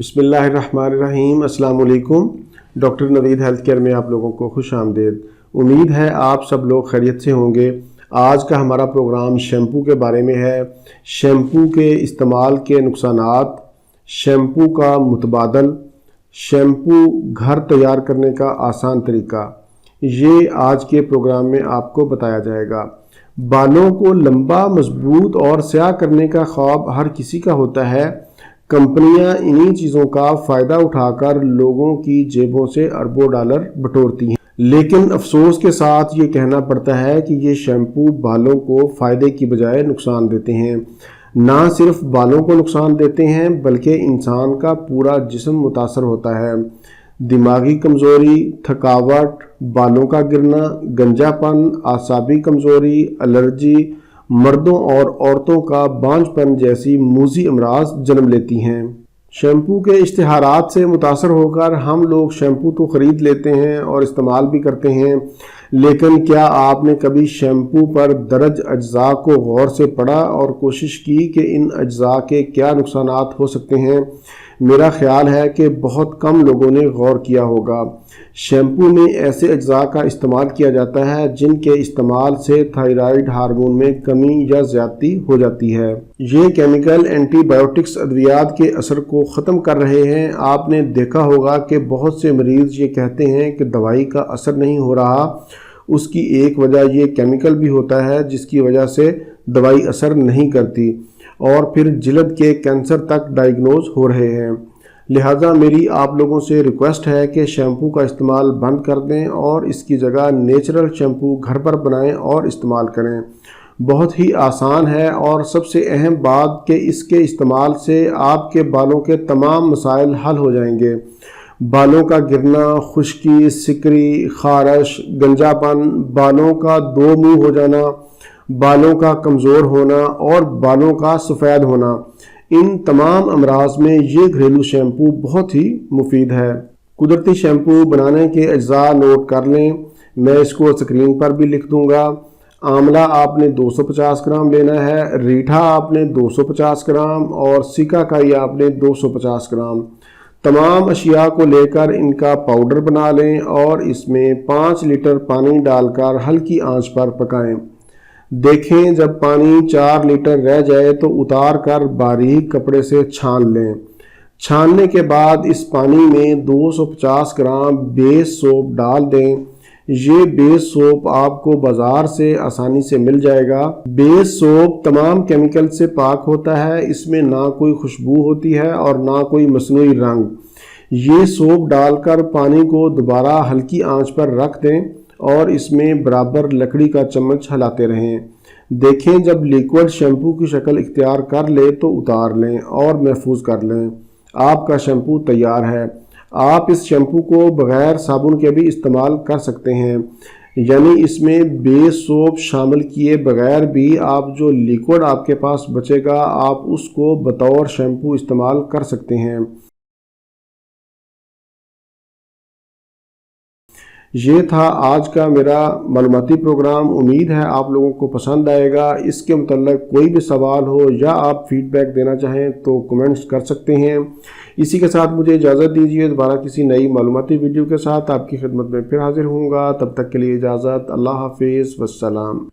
بسم اللہ الرحمن الرحیم۔ السلام علیکم۔ ڈاکٹر نوید ہیلتھ کیئر میں آپ لوگوں کو خوش آمدید۔ امید ہے آپ سب لوگ خیریت سے ہوں گے۔ آج کا ہمارا پروگرام شیمپو کے بارے میں ہے۔ شیمپو کے استعمال کے نقصانات، شیمپو کا متبادل، شیمپو گھر تیار کرنے کا آسان طریقہ، یہ آج کے پروگرام میں آپ کو بتایا جائے گا۔ بالوں کو لمبا، مضبوط اور سیاہ کرنے کا خواب ہر کسی کا ہوتا ہے۔ کمپنیاں انہی چیزوں کا فائدہ اٹھا کر لوگوں کی جیبوں سے اربوں ڈالر بٹورتی ہیں، لیکن افسوس کے ساتھ یہ کہنا پڑتا ہے کہ یہ شیمپو بالوں کو فائدے کی بجائے نقصان دیتے ہیں۔ نہ صرف بالوں کو نقصان دیتے ہیں بلکہ انسان کا پورا جسم متاثر ہوتا ہے۔ دماغی کمزوری، تھکاوٹ، بالوں کا گرنا، گنجا پن، اعصابی کمزوری، الرجی، مردوں اور عورتوں کا بانجھ پن جیسی موذی امراض جنم لیتی ہیں۔ شیمپو کے اشتہارات سے متاثر ہو کر ہم لوگ شیمپو تو خرید لیتے ہیں اور استعمال بھی کرتے ہیں، لیکن کیا آپ نے کبھی شیمپو پر درج اجزاء کو غور سے پڑھا اور کوشش کی کہ ان اجزاء کے کیا نقصانات ہو سکتے ہیں؟ میرا خیال ہے کہ بہت کم لوگوں نے غور کیا ہوگا۔ شیمپو میں ایسے اجزاء کا استعمال کیا جاتا ہے جن کے استعمال سے تھائرائیڈ ہارمون میں کمی یا زیادتی ہو جاتی ہے۔ یہ کیمیکل اینٹی بائیوٹکس ادویات کے اثر کو ختم کر رہے ہیں۔ آپ نے دیکھا ہوگا کہ بہت سے مریض یہ کہتے ہیں کہ دوائی کا اثر نہیں ہو رہا۔ اس کی ایک وجہ یہ کیمیکل بھی ہوتا ہے جس کی وجہ سے دوائی اثر نہیں کرتی، اور پھر جلد کے کینسر تک ڈائیگنوز ہو رہے ہیں۔ لہٰذا میری آپ لوگوں سے ریکویسٹ ہے کہ شیمپو کا استعمال بند کر دیں اور اس کی جگہ نیچرل شیمپو گھر پر بنائیں اور استعمال کریں۔ بہت ہی آسان ہے، اور سب سے اہم بات کہ اس کے استعمال سے آپ کے بالوں کے تمام مسائل حل ہو جائیں گے۔ بالوں کا گرنا، خشکی، سکری، خارش، گنجا پن، بالوں کا دو منہ ہو جانا، بالوں کا کمزور ہونا اور بالوں کا سفید ہونا، ان تمام امراض میں یہ گھریلو شیمپو بہت ہی مفید ہے۔ قدرتی شیمپو بنانے کے اجزاء نوٹ کر لیں، میں اس کو اسکرین پر بھی لکھ دوں گا۔ آملہ آپ نے 250 گرام لینا ہے، ریٹھا آپ نے 250 گرام اور سکا کائی آپ نے 250 گرام۔ تمام اشیاء کو لے کر ان کا پاؤڈر بنا لیں اور اس میں 5 لیٹر پانی ڈال کر ہلکی آنچ پر پکائیں۔ دیکھیں جب پانی 4 لیٹر رہ جائے تو اتار کر باریک کپڑے سے چھان لیں۔ چھاننے کے بعد اس پانی میں 250 گرام بیس سوپ ڈال دیں۔ یہ بیس سوپ آپ کو بازار سے آسانی سے مل جائے گا۔ بیس سوپ تمام کیمیکل سے پاک ہوتا ہے، اس میں نہ کوئی خوشبو ہوتی ہے اور نہ کوئی مصنوعی رنگ۔ یہ سوپ ڈال کر پانی کو دوبارہ ہلکی آنچ پر رکھ دیں اور اس میں برابر لکڑی کا چمچ ہلاتے رہیں۔ دیکھیں جب لیکوڈ شیمپو کی شکل اختیار کر لے تو اتار لیں اور محفوظ کر لیں۔ آپ کا شیمپو تیار ہے۔ آپ اس شیمپو کو بغیر صابن کے بھی استعمال کر سکتے ہیں، یعنی اس میں بیس سوپ شامل کیے بغیر بھی آپ جو لیکوڈ آپ کے پاس بچے گا آپ اس کو بطور شیمپو استعمال کر سکتے ہیں۔ یہ تھا آج کا میرا معلوماتی پروگرام۔ امید ہے آپ لوگوں کو پسند آئے گا۔ اس کے متعلق کوئی بھی سوال ہو یا آپ فیڈ بیک دینا چاہیں تو کمنٹس کر سکتے ہیں۔ اسی کے ساتھ مجھے اجازت دیجیے، دوبارہ کسی نئی معلوماتی ویڈیو کے ساتھ آپ کی خدمت میں پھر حاضر ہوں گا۔ تب تک کے لیے اجازت، اللہ حافظ، والسلام۔